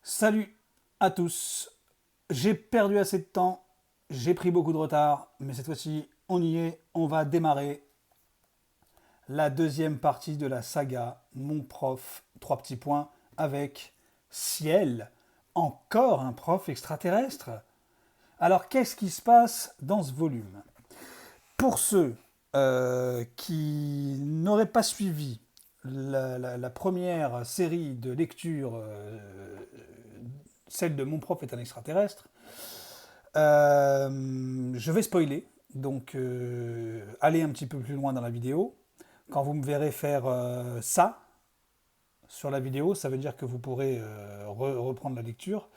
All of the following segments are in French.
Salut à tous. J'ai perdu assez de temps, j'ai pris beaucoup de retard, mais cette fois-ci, on y est, on va démarrer la deuxième partie de la saga Mon prof, trois petits points, avec Ciel. Encore un prof extraterrestre. Alors, qu'est-ce qui se passe dans ce volume? Pour ceux qui n'auraient pas suivi la première série de lecture, celle de Mon prof est un extraterrestre, je vais spoiler, donc allez un petit peu plus loin dans la vidéo. Quand vous me verrez faire ça sur la vidéo, ça veut dire que vous pourrez reprendre la lecture.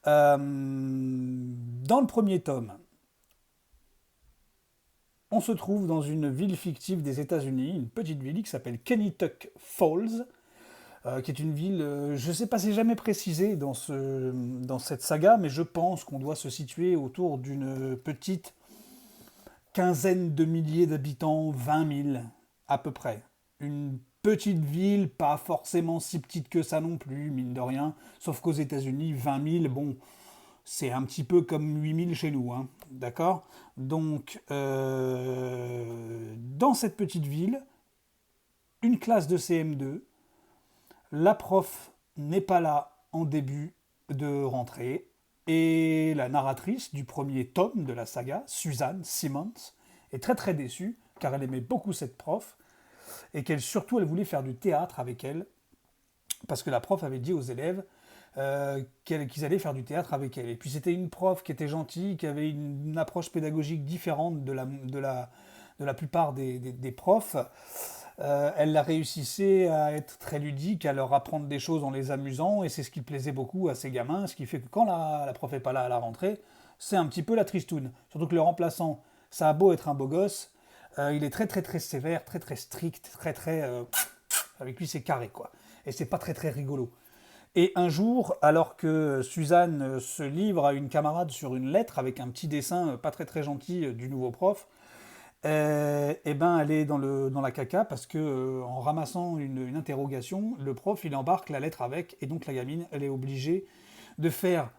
Dans le premier tome, on se trouve dans une ville fictive des États-Unis, une petite ville qui s'appelle Kennetuck Falls, qui est une ville, je ne sais pas, c'est jamais précisé dans cette saga, mais je pense qu'on doit se situer autour d'une petite quinzaine de milliers d'habitants, 20 000 à peu près. Une petite ville, pas forcément si petite que ça non plus, mine de rien, sauf qu'aux États-Unis, 20 000, bon, c'est un petit peu comme 8 000 chez nous, hein, d'accord. Donc, dans cette petite ville, une classe de CM2, la prof n'est pas là en début de rentrée, et la narratrice du premier tome de la saga, Suzanne Simmons, est très très déçue, car elle aimait beaucoup cette prof, et qu'elle surtout elle voulait faire du théâtre avec elle, parce que la prof avait dit aux élèves qu'ils allaient faire du théâtre avec elle. Et puis c'était une prof qui était gentille, qui avait une approche pédagogique différente de la plupart des profs. Elle réussissait à être très ludique, à leur apprendre des choses en les amusant, et c'est ce qui plaisait beaucoup à ces gamins, ce qui fait que quand la prof n'est pas là à la rentrée, c'est un petit peu la tristoune. Surtout que le remplaçant, ça a beau être un beau gosse, il est très très très sévère, très très strict, très très... avec lui c'est carré quoi. Et c'est pas très très rigolo. Et un jour, alors que Suzanne se livre à une camarade sur une lettre avec un petit dessin pas très très gentil du nouveau prof, et ben elle est dans la caca parce que en ramassant une interrogation, le prof il embarque la lettre avec et donc la gamine elle est obligée de faire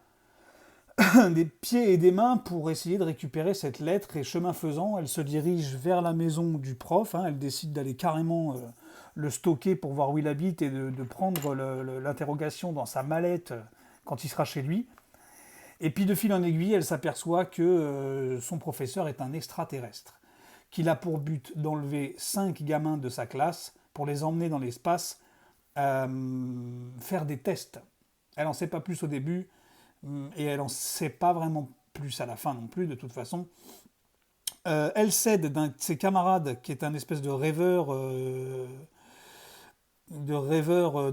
des pieds et des mains pour essayer de récupérer cette lettre et chemin faisant elle se dirige vers la maison du prof, hein, elle décide d'aller carrément le stocker pour voir où il habite et de prendre l'interrogation dans sa mallette quand il sera chez lui. Et puis de fil en aiguille elle s'aperçoit que son professeur est un extraterrestre qu'il a pour but d'enlever 5 gamins de sa classe pour les emmener dans l'espace faire des tests. Elle n'en sait pas plus au début et elle n'en sait pas vraiment plus à la fin non plus de toute façon. Elle cède d'un de ses camarades qui est un espèce de rêveur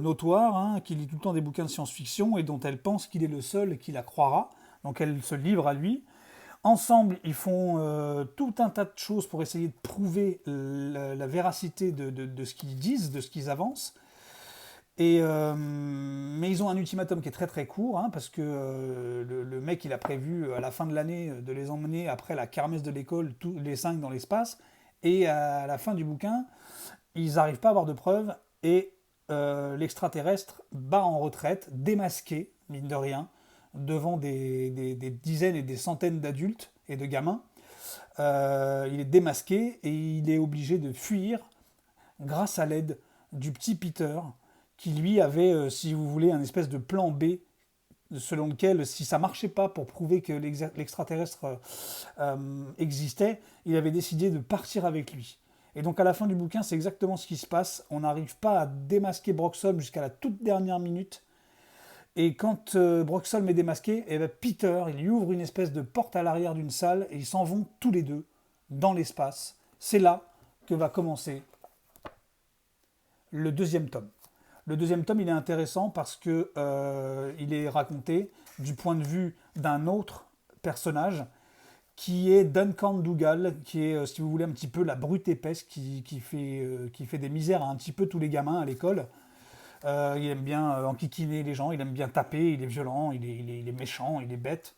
notoire, hein, qui lit tout le temps des bouquins de science-fiction et dont elle pense qu'il est le seul qui la croira. Donc elle se livre à lui. Ensemble, ils font tout un tas de choses pour essayer de prouver la véracité de ce qu'ils disent, de ce qu'ils avancent. Mais ils ont un ultimatum qui est très très court, hein, parce que le mec il a prévu à la fin de l'année de les emmener après la kermesse de l'école, tous les 5 dans l'espace. Et à la fin du bouquin, ils n'arrivent pas à avoir de preuves et l'extraterrestre bat en retraite, démasqué, mine de rien, devant des dizaines et des centaines d'adultes et de gamins. Il est démasqué et il est obligé de fuir grâce à l'aide du petit Peter qui lui avait, si vous voulez, un espèce de plan B selon lequel, si ça marchait pas pour prouver que l'extraterrestre existait, il avait décidé de partir avec lui. Et donc à la fin du bouquin, c'est exactement ce qui se passe. On n'arrive pas à démasquer Broxholm jusqu'à la toute dernière minute. Et quand Broxholm est démasqué, eh ben Peter, il lui ouvre une espèce de porte à l'arrière d'une salle et ils s'en vont tous les deux dans l'espace. C'est là que va commencer le deuxième tome. Le deuxième tome, il est intéressant parce que il est raconté du point de vue d'un autre personnage qui est Duncan Dougal, qui est, si vous voulez, un petit peu la brute épaisse qui fait des misères à un petit peu tous les gamins à l'école. Il aime bien enquiquiner les gens, il aime bien taper, il est violent, il est méchant, il est bête.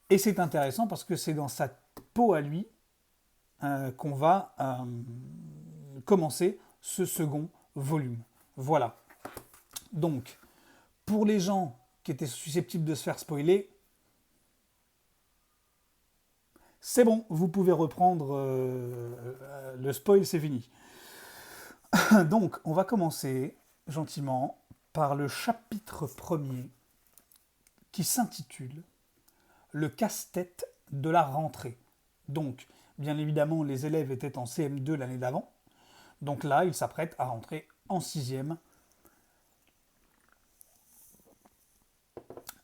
Et c'est intéressant parce que c'est dans sa peau à lui qu'on va commencer ce second volume. Voilà. Donc, pour les gens qui était susceptible de se faire spoiler, c'est bon, vous pouvez reprendre le spoil, c'est fini. Donc, on va commencer gentiment par le chapitre premier qui s'intitule Le casse-tête de la rentrée. Donc, bien évidemment, les élèves étaient en CM2 l'année d'avant. Donc là, ils s'apprêtent à rentrer en 6e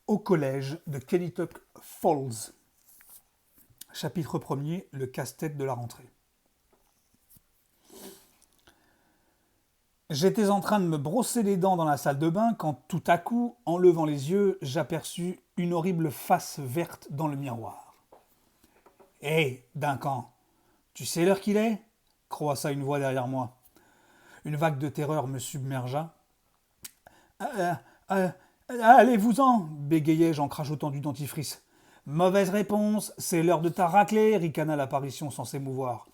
au collège de Kennebec Falls. Chapitre premier, le casse-tête de la rentrée. J'étais en train de me brosser les dents dans la salle de bain quand tout à coup, en levant les yeux, j'aperçus une horrible face verte dans le miroir. « Hé, Duncan, tu sais l'heure qu'il est ?» croassa une voix derrière moi. Une vague de terreur me submergea. Allez-vous-en, bégayai-je en crachotant du dentifrice. Mauvaise réponse, c'est l'heure de ta raclée, ricana l'apparition sans s'émouvoir.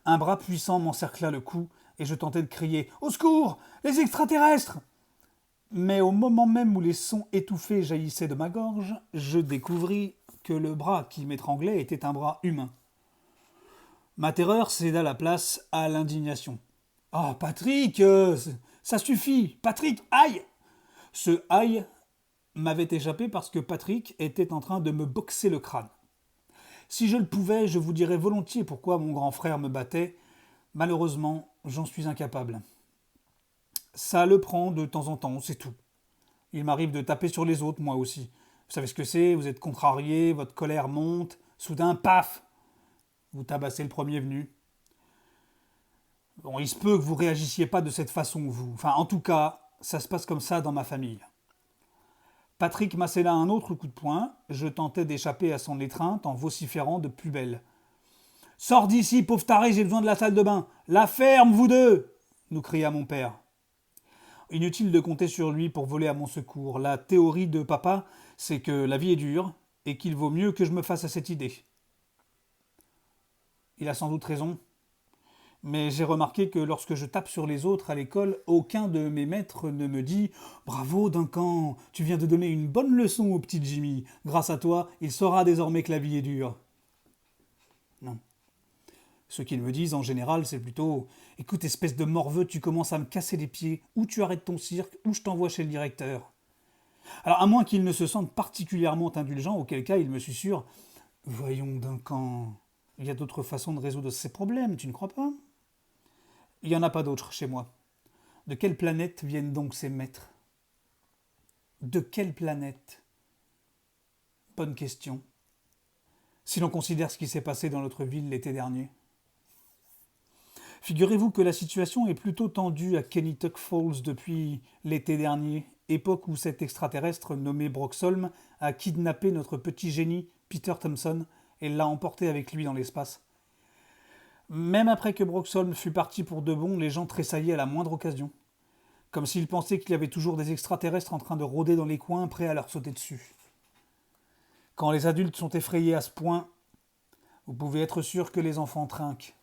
Un bras puissant m'encercla le cou et je tentais de crier « Au secours, les extraterrestres !» Mais au moment même où les sons étouffés jaillissaient de ma gorge, je découvris que le bras qui m'étranglait était un bras humain. Ma terreur céda la place à l'indignation. « Oh, Patrick, ça suffit! Patrick, aïe !» Ce « aïe » m'avait échappé parce que Patrick était en train de me boxer le crâne. Si je le pouvais, je vous dirais volontiers pourquoi mon grand frère me battait. Malheureusement, j'en suis incapable. Ça le prend de temps en temps, c'est tout. Il m'arrive de taper sur les autres, moi aussi. Vous savez ce que c'est, vous êtes contrarié, votre colère monte, soudain, paf, vous tabassez le premier venu. Bon, il se peut que vous réagissiez pas de cette façon, vous. Enfin, en tout cas, ça se passe comme ça dans ma famille. Patrick m'assela un autre coup de poing, je tentais d'échapper à son étreinte en vociférant de plus belle. « Sors d'ici, pauvre taré, j'ai besoin de la salle de bain. La ferme, vous deux !» nous cria mon père. Inutile de compter sur lui pour voler à mon secours. La théorie de papa, c'est que la vie est dure et qu'il vaut mieux que je me fasse à cette idée. Il a sans doute raison, mais j'ai remarqué que lorsque je tape sur les autres à l'école, aucun de mes maîtres ne me dit « Bravo Duncan, tu viens de donner une bonne leçon au petit Jimmy. Grâce à toi, il saura désormais que la vie est dure. » Non. Ce qu'ils me disent en général, c'est plutôt « Écoute, espèce de morveux, tu commences à me casser les pieds, ou tu arrêtes ton cirque, ou je t'envoie chez le directeur. » Alors, à moins qu'ils ne se sentent particulièrement indulgents, auquel cas ils me susurrent « Voyons Duncan, il y a d'autres façons de résoudre ces problèmes, tu ne crois pas ?» Il n'y en a pas d'autres chez moi. De quelle planète viennent donc ces maîtres? De quelle planète? Bonne question. Si l'on considère ce qui s'est passé dans notre ville l'été dernier. Figurez-vous que la situation est plutôt tendue à Kennebec Falls depuis l'été dernier, époque où cet extraterrestre nommé Broxholm a kidnappé notre petit génie Peter Thompson et l'a emporté avec lui dans l'espace. Même après que Broxholm fut parti pour de bon, les gens tressaillaient à la moindre occasion, comme s'ils pensaient qu'il y avait toujours des extraterrestres en train de rôder dans les coins, prêts à leur sauter dessus. Quand les adultes sont effrayés à ce point, vous pouvez être sûr que les enfants trinquent.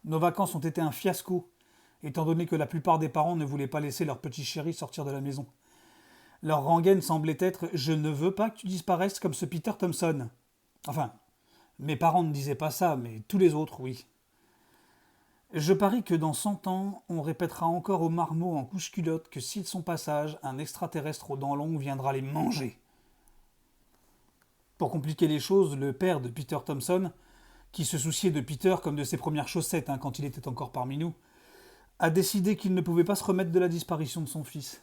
Nos vacances ont été un fiasco, étant donné que la plupart des parents ne voulaient pas laisser leur petit chéri sortir de la maison. Leur rengaine semblait être « Je ne veux pas que tu disparaisses comme ce Peter Thompson ». Enfin, mes parents ne disaient pas ça, mais tous les autres, oui. Je parie que dans 100 ans, on répétera encore aux marmots en couche-culotte que si de son passage, un extraterrestre aux dents longues viendra les manger. Pour compliquer les choses, le père de Peter Thompson, qui se souciait de Peter comme de ses premières chaussettes quand il était encore parmi nous, a décidé qu'il ne pouvait pas se remettre de la disparition de son fils.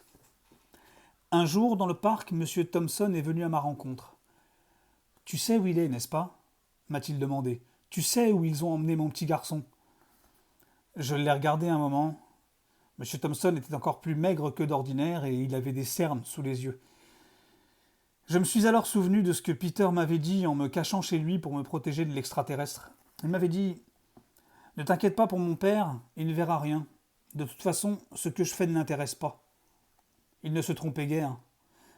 Un jour, dans le parc, M. Thompson est venu à ma rencontre. « Tu sais où il est, n'est-ce pas ?» m'a-t-il demandé. « Tu sais où ils ont emmené mon petit garçon ?» Je l'ai regardé un moment. M. Thompson était encore plus maigre que d'ordinaire et il avait des cernes sous les yeux. Je me suis alors souvenu de ce que Peter m'avait dit en me cachant chez lui pour me protéger de l'extraterrestre. Il m'avait dit « Ne t'inquiète pas pour mon père, il ne verra rien. De toute façon, ce que je fais ne l'intéresse pas. » Il ne se trompait guère.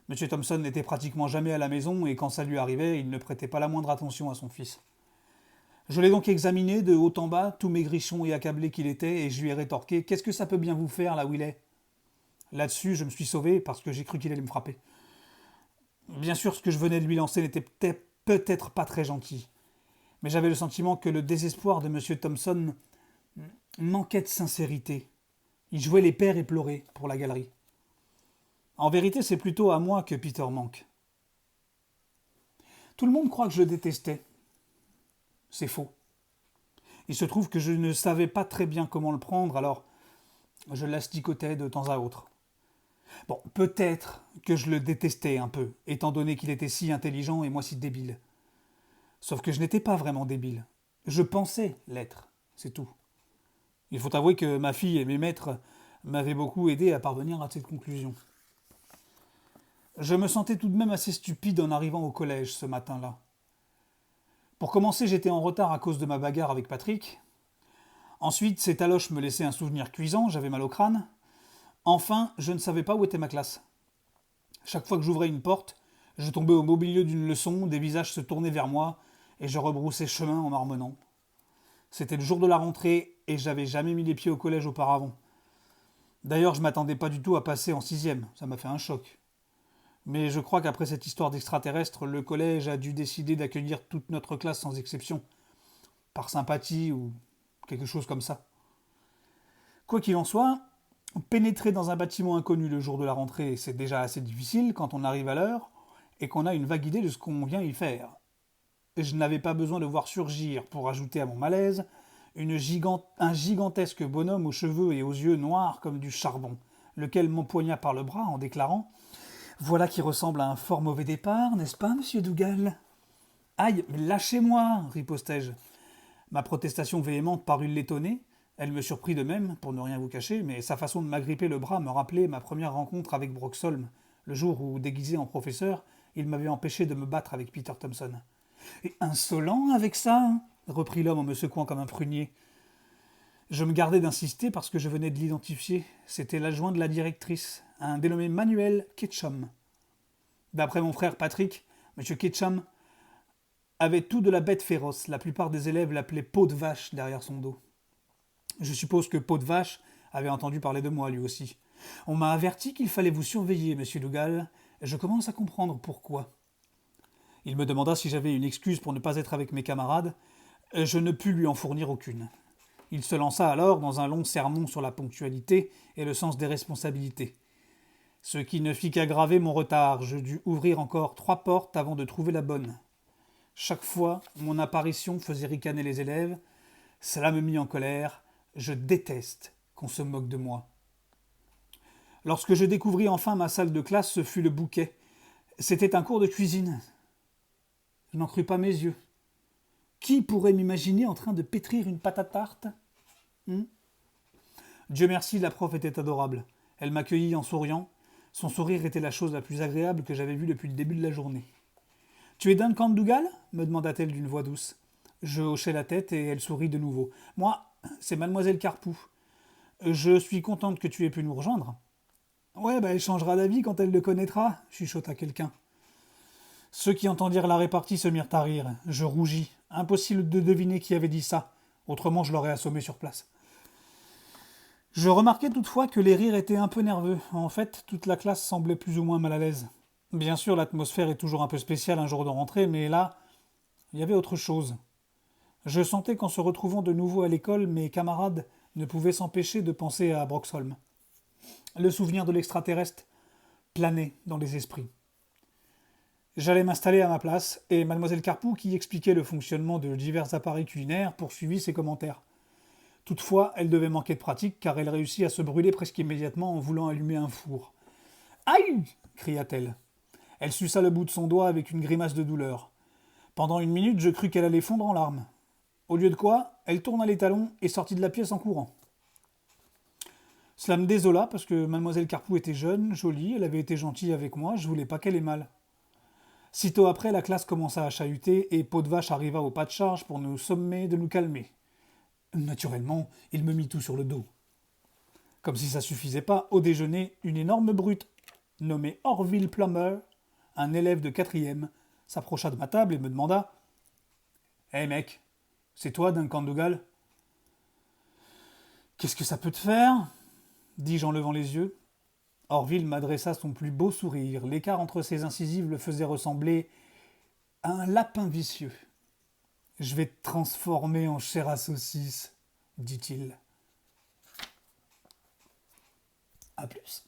M. Thompson n'était pratiquement jamais à la maison et quand ça lui arrivait, il ne prêtait pas la moindre attention à son fils. Je l'ai donc examiné de haut en bas, tout maigrichon et accablé qu'il était, et je lui ai rétorqué « Qu'est-ce que ça peut bien vous faire là où il est ?» Là-dessus, je me suis sauvé parce que j'ai cru qu'il allait me frapper. Bien sûr, ce que je venais de lui lancer n'était peut-être pas très gentil, mais j'avais le sentiment que le désespoir de M. Thompson manquait de sincérité. Il jouait les pères et pleurait pour la galerie. En vérité, c'est plutôt à moi que Peter manque. Tout le monde croit que je le détestais. C'est faux. Il se trouve que je ne savais pas très bien comment le prendre, alors je l'asticotais de temps à autre. Bon, peut-être que je le détestais un peu, étant donné qu'il était si intelligent et moi si débile. Sauf que je n'étais pas vraiment débile. Je pensais l'être, c'est tout. Il faut avouer que ma fille et mes maîtres m'avaient beaucoup aidé à parvenir à cette conclusion. Je me sentais tout de même assez stupide en arrivant au collège ce matin-là. Pour commencer, j'étais en retard à cause de ma bagarre avec Patrick. Ensuite, ces taloches me laissaient un souvenir cuisant, j'avais mal au crâne. Enfin, je ne savais pas où était ma classe. Chaque fois que j'ouvrais une porte, je tombais au beau milieu d'une leçon, des visages se tournaient vers moi, et je rebroussais chemin en marmonnant. C'était le jour de la rentrée, et j'avais jamais mis les pieds au collège auparavant. D'ailleurs, je m'attendais pas du tout à passer en sixième, ça m'a fait un choc. Mais je crois qu'après cette histoire d'extraterrestre, le collège a dû décider d'accueillir toute notre classe sans exception, par sympathie ou quelque chose comme ça. Quoi qu'il en soit, pénétrer dans un bâtiment inconnu le jour de la rentrée, c'est déjà assez difficile quand on arrive à l'heure et qu'on a une vague idée de ce qu'on vient y faire. Je n'avais pas besoin de voir surgir, pour ajouter à mon malaise, un gigantesque bonhomme aux cheveux et aux yeux noirs comme du charbon, lequel m'empoigna par le bras en déclarant « Voilà qui ressemble à un fort mauvais départ, n'est-ce pas, monsieur Dougal ?»« Aïe, mais lâchez-moi » ripostai-je. Ma protestation véhémente parut l'étonner. Elle me surprit de même, pour ne rien vous cacher, mais sa façon de m'agripper le bras me rappelait ma première rencontre avec Broxholm, le jour où, déguisé en professeur, il m'avait empêché de me battre avec Peter Thompson. « Et insolent avec ça hein reprit l'homme en me secouant comme un prunier. Je me gardais d'insister parce que je venais de l'identifier. C'était l'adjoint de la directrice, un dénommé Manuel Ketchum. D'après mon frère Patrick, M. Ketchum avait tout de la bête féroce. La plupart des élèves l'appelaient peau de vache derrière son dos. Je suppose que peau de vache avait entendu parler de moi lui aussi. On m'a averti qu'il fallait vous surveiller, monsieur Dougal. Je commence à comprendre pourquoi. Il me demanda si j'avais une excuse pour ne pas être avec mes camarades. Je ne pus lui en fournir aucune. Il se lança alors dans un long sermon sur la ponctualité et le sens des responsabilités. Ce qui ne fit qu'aggraver mon retard. Je dus ouvrir encore 3 portes avant de trouver la bonne. Chaque fois, mon apparition faisait ricaner les élèves. Cela me mit en colère. Je déteste qu'on se moque de moi. Lorsque je découvris enfin ma salle de classe, ce fut le bouquet. C'était un cours de cuisine. Je n'en crus pas mes yeux. Qui pourrait m'imaginer en train de pétrir une pâte à tarte Dieu merci, la prof était adorable. Elle m'accueillit en souriant. Son sourire était la chose la plus agréable que j'avais vue depuis le début de la journée. « Tu es Duncan Dougal ?» me demanda-t-elle d'une voix douce. Je hochai la tête et elle sourit de nouveau. « Moi, c'est mademoiselle Carpoux. Je suis contente que tu aies pu nous rejoindre. »« Ouais, elle changera d'avis quand elle le connaîtra, » chuchota quelqu'un. Ceux qui entendirent la répartie se mirent à rire. Je rougis. Impossible de deviner qui avait dit ça. Autrement, je l'aurais assommé sur place. Je remarquai toutefois que les rires étaient un peu nerveux. En fait, toute la classe semblait plus ou moins mal à l'aise. Bien sûr, l'atmosphère est toujours un peu spéciale un jour de rentrée, mais là, il y avait autre chose. Je sentais qu'en se retrouvant de nouveau à l'école, mes camarades ne pouvaient s'empêcher de penser à Broxholm. Le souvenir de l'extraterrestre planait dans les esprits. J'allais m'installer à ma place, et mademoiselle Carpoux, qui expliquait le fonctionnement de divers appareils culinaires, poursuivit ses commentaires. Toutefois, elle devait manquer de pratique, car elle réussit à se brûler presque immédiatement en voulant allumer un four. « Aïe !» cria-t-elle. Elle suça le bout de son doigt avec une grimace de douleur. Pendant 1 minute, je crus qu'elle allait fondre en larmes. Au lieu de quoi, elle tourna les talons et sortit de la pièce en courant. Cela me désola, parce que mademoiselle Carpoux était jeune, jolie, elle avait été gentille avec moi, je voulais pas qu'elle ait mal. Sitôt après, la classe commença à chahuter et Peau de Vache arriva au pas de charge pour nous sommer de nous calmer. Naturellement, il me mit tout sur le dos. Comme si ça suffisait pas, au déjeuner, une énorme brute, nommée Orville Plummer, un élève de 4e, s'approcha de ma table et me demanda « Hé mec, c'est toi Duncan Dougal ?»« Qu'est-ce que ça peut te faire ?» dis-je en levant les yeux. Orville m'adressa son plus beau sourire. L'écart entre ses incisives le faisait ressembler à un lapin vicieux. Je vais te transformer en chair à saucisse, dit-il. À plus.